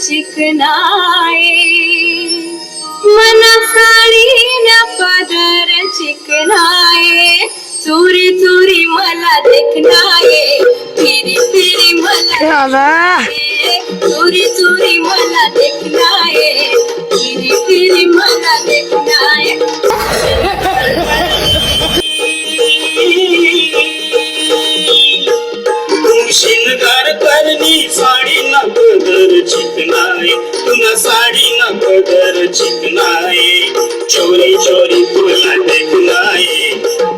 चिकनाए मना साडी न पदर चिकनाए चोरी चोरी मला देखनाए फिरी फिरी मला चोरी चोरी मला देखनाए फिरी फिरी मला देखनाए शिनगार करनी साडी न पदर चिकनाए तुला साडी न पदर चिकनाए चोरी चोरी तुला देखनाए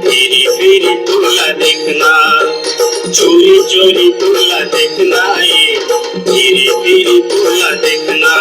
फिरी फिरी तुला देखना चोरी चोरी तुला देखनाए फिरी फिरी तुला देखना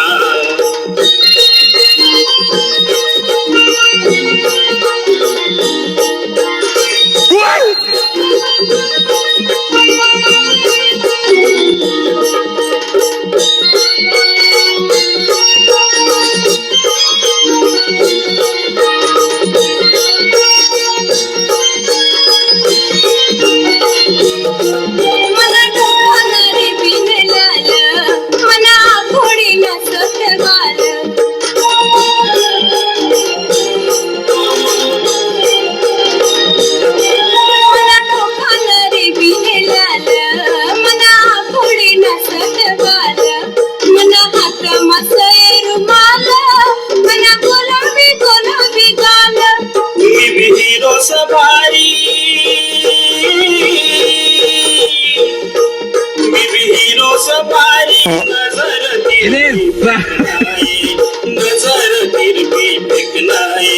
नजर तिरपी देखनाए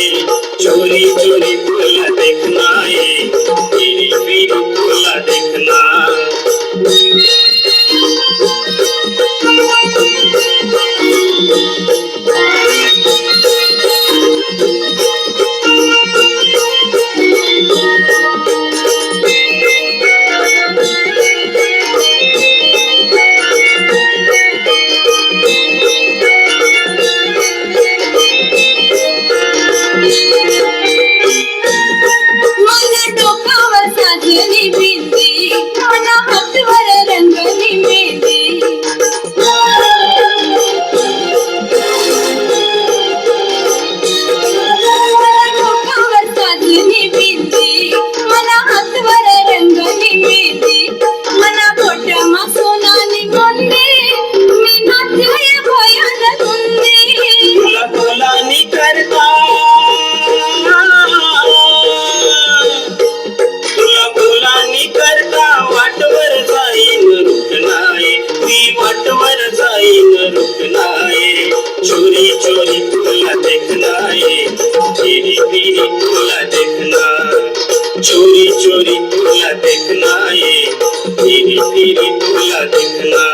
चोरी चोरी तुला देखनाए फिरी फिरी तुला देखना चोरी चोरी तुला देखनाए फिरी फिरी तुला देखना चोरी चोरी तुला देखनाए फिरी फिरी तुला देखना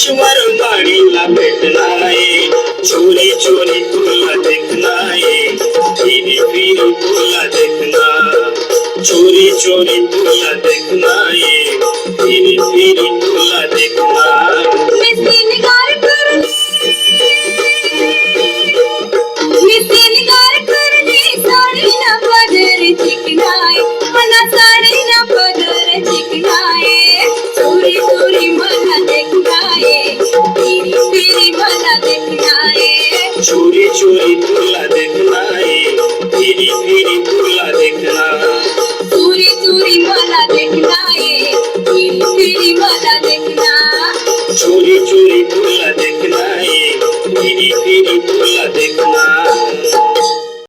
ईश्वर वाणीला भेटनाए चोरी चोरी तुला देखनाए फिरी फिरी तुला देखना चोरी चोरी तुला देखनाए फिरी फिरी तुला देखना साडी न पदर चिकनाए मना साडी न पदर चोरी चोरी तुला देखना है फिरी फिरी तुला देखना चोरी चोरी मला देखना है फिरी फिरी मला